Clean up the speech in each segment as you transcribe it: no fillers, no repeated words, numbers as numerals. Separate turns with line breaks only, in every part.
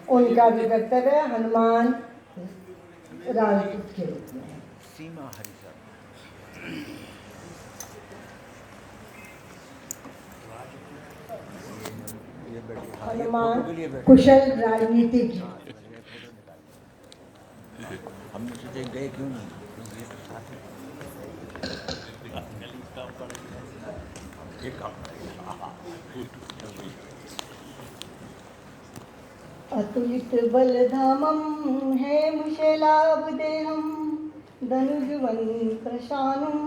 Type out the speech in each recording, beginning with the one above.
उनका भी वक्तव्य है हनुमान राजदूत के रूप में।
सीमा हरिशा
हनुमान कुशल राजनीतिज्ञ।
हमने सोचे गए क्यों नहीं, क्योंकि साथ एक काम
अतुलित बलधामं हेमशैलाभ देहं धनुजुवन् प्रशानं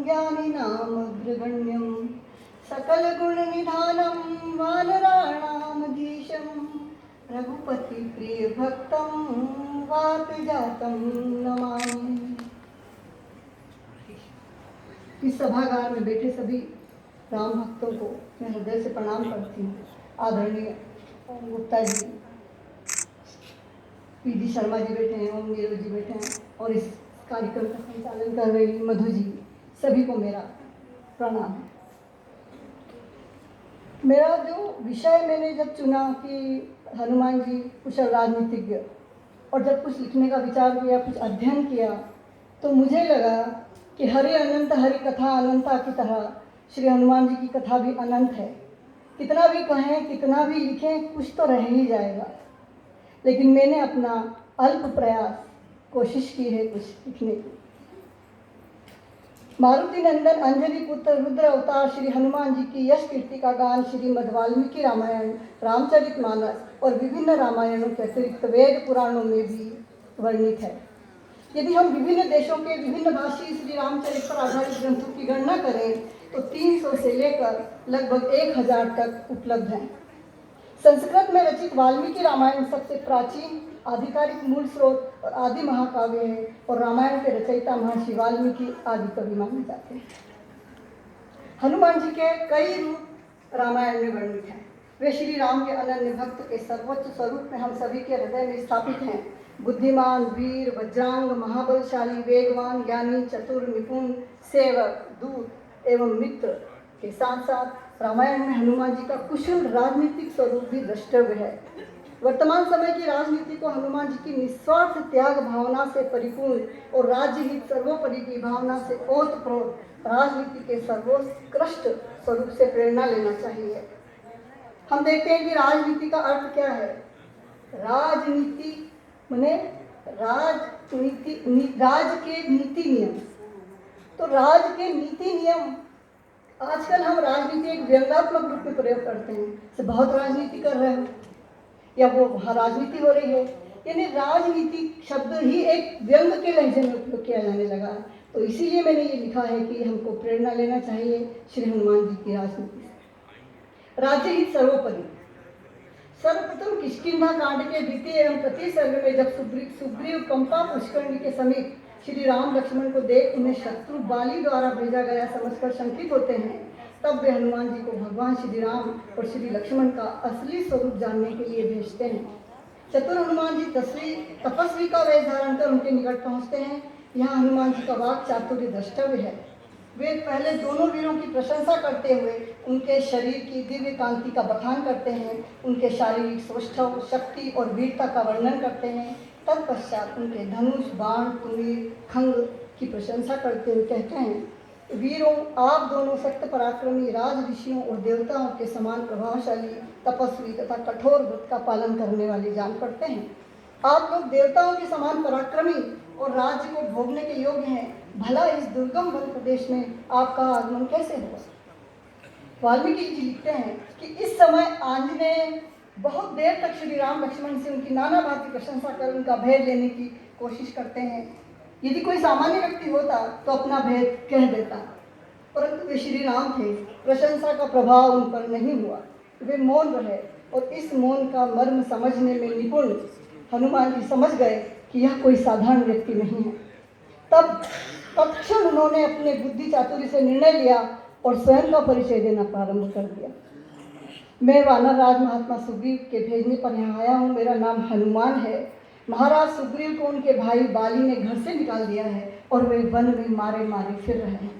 ज्ञानिनामग्रगण्यं सकल गुण निधानं वानराणामधीशं रघुपति प्रिय भक्तं वात जातं नमामि। इस सभागार में बैठे सभी राम भक्तों को मैं हृदय से प्रणाम करती हूँ। आदरणीय गुप्ता जी, पीडी शर्मा जी बैठे हैं, ओम नीरव जी बैठे हैं और इस कार्यक्रम का संचालन कर रही मधु जी, सभी को मेरा प्रणाम है। मेरा जो विषय मैंने जब चुना कि हनुमान जी कुशल राजनीतिज्ञ, और जब कुछ लिखने का विचार किया, कुछ अध्ययन किया, तो मुझे लगा कि हरि अनंत हरि कथा अनंता की तरह श्री हनुमान जी की कथा भी अनंत है। कितना भी कहें, कितना भी लिखें, कुछ तो रह ही जाएगा। लेकिन मैंने अपना अल्प प्रयास कोशिश की है कुछ लिखने की। मारुति नंदन अंजलि पुत्र रुद्र अवतार श्री हनुमान जी की यश कीर्ति का गान श्रीमद् वाल्मीकि रामायण, रामचरितमानस और विभिन्न रामायणों के अतिरिक्त वेद पुराणों में भी वर्णित है। यदि हम विभिन्न देशों के विभिन्न भाषी श्री रामचरित पर आधारित ग्रंथों की गणना करें तो 300 से लेकर लगभग 1000 तक उपलब्ध हैं। संस्कृत में रचित वाल्मीकि रामायण सबसे प्राचीन आधिकारिक मूल स्रोत और आदि महाकाव्य है और रामायण के रचयिता महर्षि वाल्मीकि आदि कवि माने जाते हैं। हनुमान जी के कई रूप रामायण में वर्णित हैं। वे श्री राम के अनन्य भक्त के सर्वोच्च स्वरूप में हम सभी के हृदय में स्थापित हैं। बुद्धिमान, वीर, वज्रांग, महाबलशाली, वेगवान, ज्ञानी, चतुर, निपुण, सेवक, दूत एवं मित्र के साथ साथ रामायण में हनुमान जी का कुशल राजनीतिक स्वरूप भी द्रष्टव्य है। वर्तमान समय की राजनीति को हनुमान जी की निस्वार्थ त्याग भावना से परिपूर्ण और राज्य हित सर्वोपरि की भावना से ओतप्रोत राजनीति के सर्वोत्कृष्ट स्वरूप से प्रेरणा लेना चाहिए। हम देखते हैं कि राजनीति का अर्थ क्या है। राजनीति माने राजनीति, राज के नीति नियम। तो राज के नीति नियम, आजकल हम राजनीति एक व्यंग्यात्मक रूप में प्रयोग करते हैं, से बहुत राजनीति कर रहे हो या वो वहाँ राजनीति हो रही है, यानी राजनीति शब्द ही एक व्यंग के लहजे में उपयोग किया जाने लगा है। तो इसीलिए मैंने ये लिखा है कि हमको प्रेरणा लेना चाहिए श्री हनुमान जी की राजनीति से। राज्य हित सर्वोपरि। सर्वप्रथम किष्किंधा कांड के द्वितीय एवं तृतीय सर्ग में जब सुग्रीव पंपा पुष्करणी के समीप श्री राम लक्ष्मण को देख उन्हें शत्रु बाली द्वारा भेजा गया समझकर शंकित होते हैं, तब वे हनुमान जी को भगवान श्री राम और श्री लक्ष्मण का असली स्वरूप जानने के लिए भेजते हैं। चतुर हनुमान जी तपस्वी का वेश धारण कर उनके निकट पहुंचते हैं। यहाँ हनुमान जी का वाक चातुर्य द्रष्टव्य है। वे पहले दोनों वीरों की प्रशंसा करते हुए उनके शरीर की दिव्य कांति का बखान करते हैं, उनके शारीरिक सौष्ठव, शक्ति और वीरता का वर्णन करते हैं। तत्पश्चात उनके धनुष, बाण, तुमीर, खंग की प्रशंसा करते हुए कहते हैं, वीरों, आप दोनों सत्य पराक्रमी, राज ऋषियों और देवताओं के समान प्रभावशाली, तपस्वी तथा कठोर व्रत का पालन करने वाले जान पड़ते हैं। आप लोग देवताओं के समान पराक्रमी और राज्य को भोगने के योग्य हैं। भला इस दुर्गम वन प्रदेश में आपका आगमन कैसे हुआ? वाल्मीकि जी लिखते हैं कि इस समय आंजनेय बहुत देर तक श्री राम लक्ष्मण से उनकी नाना भांति प्रशंसा कर उनका भेद लेने की कोशिश करते हैं। यदि कोई सामान्य व्यक्ति होता तो अपना भेद कह देता, परंतु वे श्री राम थे, प्रशंसा का प्रभाव उन पर नहीं हुआ। वे मौन रहे और इस मौन का मर्म समझने में निपुण हनुमान जी समझ गए कि यह कोई साधारण व्यक्ति नहीं है। तब तत्क्षण उन्होंने अपने बुद्धि चातुर्य से निर्णय लिया और स्वयं का परिचय देना प्रारंभ कर दिया। मैं वानर राज महात्मा सुग्रीव के भेजने पर यहाँ आया हूँ। मेरा नाम हनुमान है। महाराज सुग्रीव को उनके भाई बाली ने घर से निकाल दिया है और वे वन में मारे मारे फिर रहे हैं।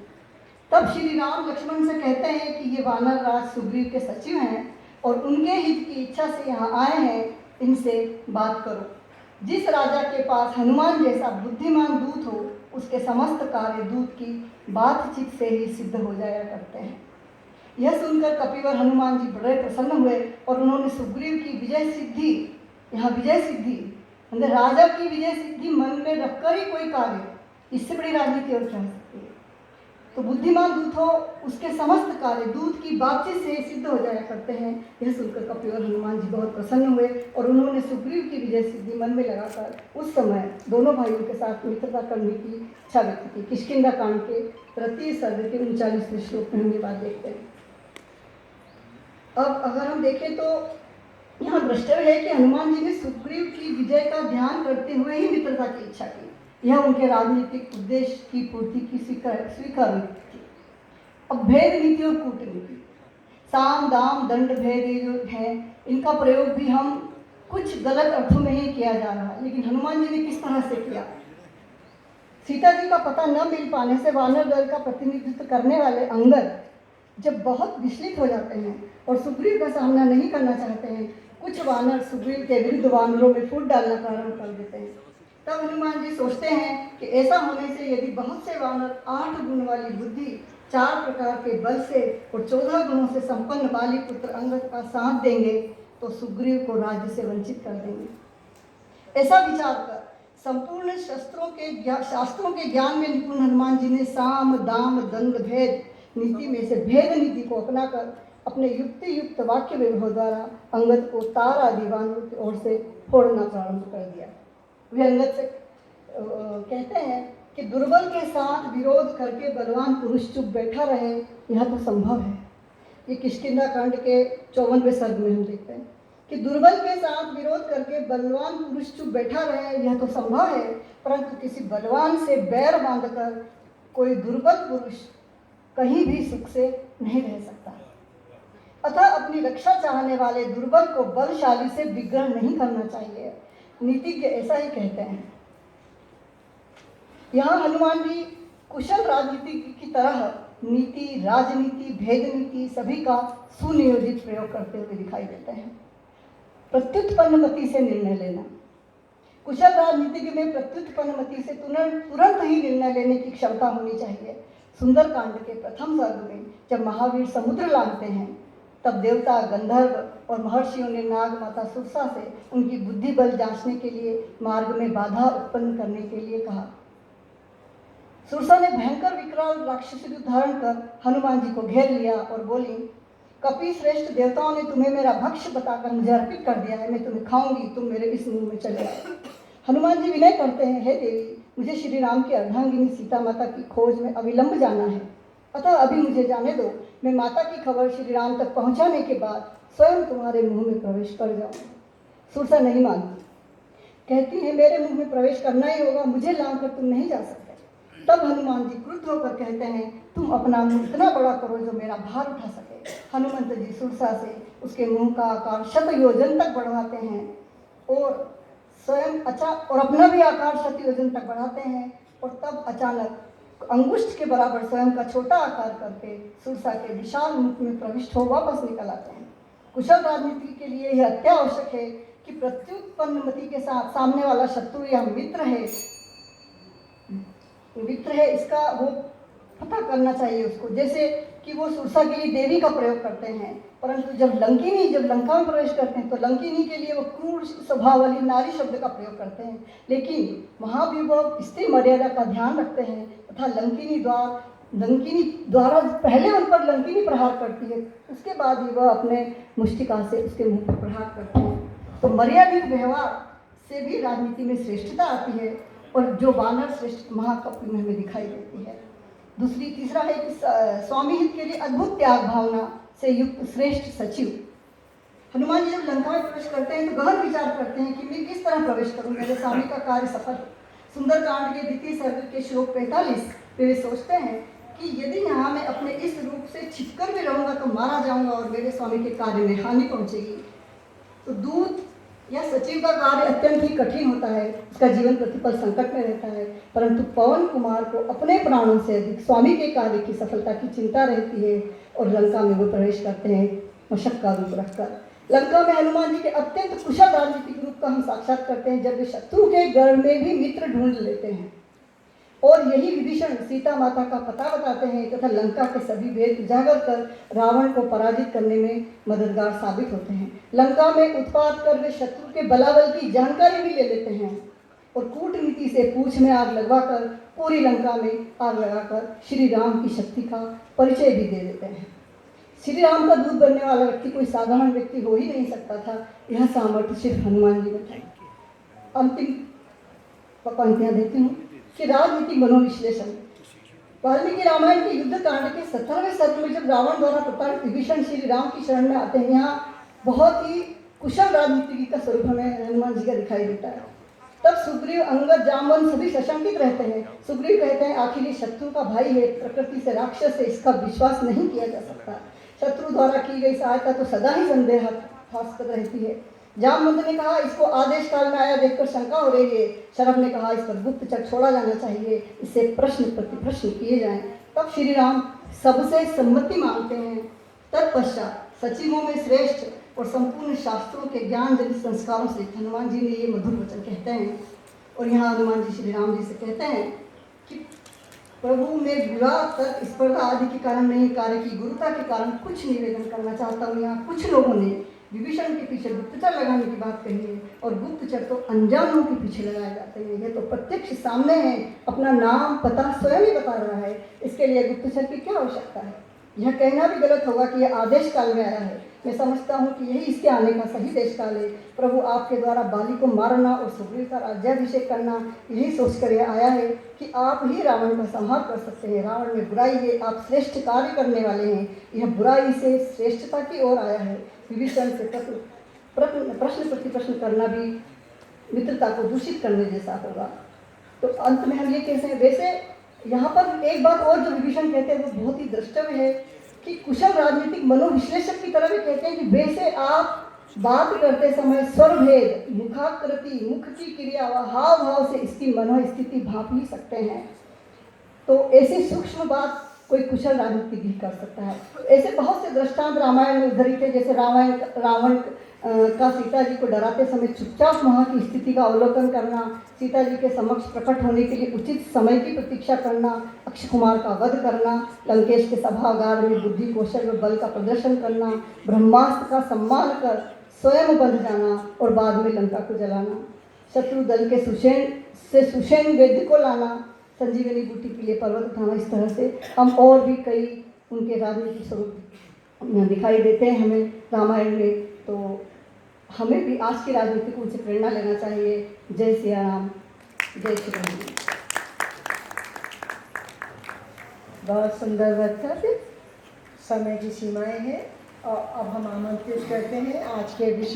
तब श्री राम लक्ष्मण से कहते हैं कि ये वानर राज सुग्रीव के सचिव हैं और उनके हित की इच्छा से यहाँ आए हैं इनसे बात करो। जिस राजा के पास हनुमान जैसा बुद्धिमान दूत हो, उसके समस्त कार्य दूत की बातचीत से ही सिद्ध हो जाया करते हैं। यह सुनकर कपिवर हनुमान जी बड़े प्रसन्न हुए और उन्होंने सुग्रीव की विजय सिद्धि, यहाँ विजय सिद्धि मतलब राजा की विजय सिद्धि मन में रखकर ही कोई कार्य, इससे बड़ी राजनीति और क्या हो सकती है। तो बुद्धिमान दूत हो, उसके समस्त कार्य दूत की बातचीत से सिद्ध हो जाया करते हैं। यह सुनकर कपिवर हनुमान जी बहुत प्रसन्न हुए और उन्होंने सुग्रीव की विजय सिद्धि मन में लगाकर उस समय दोनों भाइयों के साथ मित्रता करने की इच्छा व्यक्त की। किष्किंधा कांड के 33 सर्ग के 39वें श्लोक में हम ये बात देखते हैं। अब अगर हम देखें तो यहाँ द्रष्टव्य है कि हनुमान जी ने सुग्रीव की विजय का ध्यान करते हुए ही मित्रता की इच्छा की। यह उनके राजनीतिक उद्देश्य की पूर्ति की स्वीकार थी। अब भेद नीति और कूटनीति, साम दाम दंड भेद ये जो है, इनका प्रयोग भी हम कुछ गलत अर्थों में ही किया जा रहा है, लेकिन हनुमान जी ने किस तरह से किया। सीता जी का पता न मिल पाने से वानर दल का प्रतिनिधित्व करने वाले अंगद जब बहुत विचलित हो जाते हैं और सुग्रीव का सामना नहीं करना चाहते हैं, कुछ वानर सुग्रीव के विरुद्ध वानरों में फूट डालना प्रारंभ कर देते हैं। तब हनुमान जी सोचते हैं कि ऐसा होने से यदि बहुत से वानर 8 गुण वाली बुद्धि, 4 प्रकार के बल से और 14 गुणों से संपन्न बाली पुत्र अंगद का साथ देंगे तो सुग्रीव को राज्य से वंचित कर देंगे। ऐसा विचार कर संपूर्ण शास्त्रों के ज्ञान में निपुण हनुमान जी ने साम दाम दंड भेद नीति में से भेद नीति को अपनाकर अपने युक्ति युक्त वाक्य विभव द्वारा अंगद को तार आदि वानरों की ओर से फोड़ना प्रारंभ कर दिया। वे अंगद से कहते हैं कि दुर्बल के साथ विरोध करके बलवान पुरुष चुप बैठा रहे, यह तो संभव है। ये किष्किंधा कांड के 54वें सर्ग में हम देखते हैं कि दुर्बल के साथ विरोध करके बलवान पुरुष चुप बैठा रहे, यह तो संभव है, परंतु किसी बलवान से बैर बांधकर कोई दुर्बल पुरुष कहीं भी सुख से नहीं रह सकता। अतः अपनी रक्षा चाहने वाले दुर्बल को बलशाली से विग्रह नहीं करना चाहिए। नीतिज्ञ ऐसा ही कहते हैं। यहाँ हनुमान जी कुशल राजनीति की तरह नीति, राजनीति, भेद नीति सभी का सुनियोजित प्रयोग करते हुए दिखाई देते हैं। प्रत्युत्पन्न मति से निर्णय लेना, कुशल राजनीतिज्ञ में प्रत्युत्पन्न मति से तुरंत ही निर्णय लेने की क्षमता होनी चाहिए। सुंदरकांड के प्रथम सर्ग में जब महावीर समुद्र लांघते हैं, तब देवता, गंधर्व और महर्षियों ने नाग माता सुरसा से उनकी बुद्धि बल जांचने के लिए मार्ग में बाधा उत्पन्न करने के लिए कहा। सुरसा ने भयंकर विकराल राक्षसी रूप धारण कर हनुमान जी को घेर लिया और बोली, कपि श्रेष्ठ देवताओं ने तुम्हें मेरा भक्ष्य बताकर मुझे अर्पित कर दिया है, मैं तुम्हें खाऊंगी, तुम मेरे इस मुंह में चले आओ। हनुमान जी विनय करते हैं, हे देवी, मुझे श्री राम की अर्धांगिनी सीता माता की खोज में अविलंब जाना है, अतः अभी मुझे जाने दो। मैं माता की खबर श्री राम तक पहुंचाने के बाद स्वयं तुम्हारे मुंह में प्रवेश कर जाऊंगी। सुरसा नहीं मानती, कहती है मेरे मुंह में प्रवेश करना ही होगा, मुझे लांघ कर तुम नहीं जा सकते। तब हनुमान जी क्रुद्ध होकर कहते हैं, तुम अपना मुंह इतना बड़ा करो जो मेरा भार उठा सके। हनुमंत जी सुरसा से उसके मुंह का आकार 100 योजन तक बढ़वाते हैं और स्वयं और अपना भी आकार 100 योजन तक बढ़ाते हैं और तब अचानक अंगुष्ठ के बराबर स्वयं का छोटा आकार करके सुरसा के विशाल मुख में प्रविष्ट हो वापस निकल आते हैं। कुशल राजनीति के लिए यह अत्यावश्यक है कि प्रत्युत्पन्न मति के साथ सामने वाला शत्रु या मित्र है, इसका वो पता करना चाहिए उसको। जैसे कि वो सुरसा के लिए देवी का प्रयोग करते हैं, परंतु जब लंका में प्रवेश करते हैं तो लंकिनी के लिए वो क्रूर स्वभाव वाली नारी शब्द का प्रयोग करते हैं, लेकिन महाविभव स्त्री मर्यादा का ध्यान रखते हैं तथा लंकिनी द्वारा पहले उन पर लंकिनी प्रहार करती है, उसके बाद ही वह अपने मुष्टिका से उसके मुंह पर प्रहार करते हैं। तो मर्यादित व्यवहार से भी राजनीति में श्रेष्ठता आती है और जो वानर श्रेष्ठ महाकपि में हमें दिखाई देती है। तीसरा है कि स्वामी हित के लिए अद्भुत त्याग भावना से युक्त श्रेष्ठ सचिव। हनुमान जी जब लंका में प्रवेश करते हैं तो गहन विचार करते हैं कि मैं किस तरह प्रवेश करूं, मेरे स्वामी का कार्य सफल। सुंदरकांड के 2 सर्ग के श्लोक 45 पे वे सोचते हैं कि यदि यहाँ मैं अपने इस रूप से छिपकर भी रहूंगा तो मारा जाऊंगा और मेरे स्वामी के कार्य में हानि पहुंचेगी। तो दूत या सचिव का कार्य अत्यंत ही कठिन होता है, उसका जीवन प्रतिपल संकट में रहता है, परंतु पवन कुमार को अपने प्राणों से अधिक स्वामी के कार्य की सफलता की चिंता रहती है और लंका में वो प्रवेश करते हैं मशक का रूप रखकर। लंका में हनुमान जी के अत्यंत कुशल राजनीतिक रूप का हम साक्षात करते हैं, जब वे शत्रु के घर में भी मित्र ढूंढ लेते हैं और यही विभीषण सीता माता का पता बताते हैं तथा लंका के सभी भेद उजागर कर रावण को पराजित करने में मददगार साबित होते हैं। लंका में उत्पात कर वे शत्रु के बलाबल की जानकारी भी ले लेते हैं और कूटनीति से पूंछ में आग लगवाकर पूरी लंका में आग लगाकर श्री राम की शक्ति का परिचय भी दे देते हैं। श्री राम का दूत बनने वाला व्यक्ति कोई साधारण व्यक्ति हो ही नहीं सकता था। यह सामर्थ्य सिर्फ हनुमान जी में था। अंतिम पंक्तियां देती हूँ कि राजनीतिक मनोविश्लेषण। वाल्मीकि रामायण के युद्ध कांड के 17वें सर्ग में जब रावण द्वारा प्रताड़ित विभीषण श्री राम की शरण में आते हैं, यहाँ बहुत ही कुशल राजनीतिज्ञ का स्वरूप हमें हनुमान जी का दिखाई देता है। तब सुग्रीव, अंगद, जामवंत सभी सशंकित रहते हैं। सुग्रीव कहते हैं आखिर ये शत्रु का भाई है, प्रकृति से राक्षस है, इसका विश्वास नहीं किया जा सकता। शत्रु द्वारा की गई सहायता तो सदा ही संदेहास्पद रहती है। जामवंत ने कहा इसको आदेश काल में आया देखकर शंका हो रही है। शरभ ने कहा इस पर गुप्तचर छोड़ा जाना चाहिए, इससे प्रश्न प्रतिप्रश्न किए जाएं। तब श्री राम सबसे सम्मति मांगते हैं। तत्पश्चात सचिवों में श्रेष्ठ और संपूर्ण शास्त्रों के ज्ञान जनित संस्कारों से हनुमान जी ने ये मधुर वचन कहते हैं। और यहाँ हनुमान जी श्री राम जी से कहते हैं कि प्रभु में विवाह तक स्पर्धा आदि के कारण नहीं, कार्य की गुरुता के कारण कुछ निवेदन करना चाहता हूँ। यहाँ कुछ लोगों ने विभीषण के पीछे गुप्तचर लगाने की बात कही है और गुप्तचर तो अनजानों के पीछे लगाए जाते हैं। यह तो प्रत्यक्ष सामने है, अपना नाम पता स्वयं ही बता रहा है, इसके लिए गुप्तचर की क्या आवश्यकता है। यह कहना भी गलत होगा कि यह आदेश काल में आया है। मैं समझता हूँ कि यही इसके आने का सही देश काल है। प्रभु आपके द्वारा बाली को मारना और सुग्रीव का राज्याभिषेक करना, यही सोचकर यह आया है कि आप ही रावण का संहार कर सकते हैं। रावण में बुराई है, आप श्रेष्ठ कार्य करने वाले हैं। यह बुराई से श्रेष्ठता की ओर आया है। विभीषण से प्रश्न प्रतिप्रश्न करना भी मित्रता को दूषित करने जैसा होगा। तो अंत में हम ये कह सकते हैं, वैसे यहाँ पर एक बात और जो विभीषण कहते हैं वो बहुत ही द्रष्टव्य है कि कुशल राजनीतिक मनोविश्लेषक की तरह भी कहते हैं कि वैसे आप बात करते समय स्वरभेद, मुखाकृति, मुख की क्रिया व हाव भाव से इसकी मनोस्थिति भांप ही सकते हैं। तो ऐसी सूक्ष्म बात कोई कुशल राजनीतिज्ञ कर सकता है। ऐसे बहुत से दृष्टांत रामायण में उद्धरित थे। जैसे रावण का सीता जी को डराते समय चुपचाप वहाँ की स्थिति का अवलोकन करना, सीता जी के समक्ष प्रकट होने के लिए उचित समय की प्रतीक्षा करना, अक्षय कुमार का वध करना, लंकेश के सभागार में बुद्धि कौशल व बल का प्रदर्शन करना, ब्रह्मास्त्र का सम्मान कर स्वयं बंध जाना और बाद में लंका को जलाना, शत्रु दल के सुषेण वेद्य को लाना, संजीवनी बूटी के लिए पर्वत उठाना। इस तरह से हम और भी कई उनके राजनीतिक स्वरूप दिखाई देते हैं हमें रामायण में। तो हमें भी आज की राजनीति को उनसे प्रेरणा लेना चाहिए। जय सिया राम, जय श्री राम।
बहुत सुंदर व्याख्या थी। समय की सीमाएं हैं और अब हम आमंत्रित करते हैं आज के विषय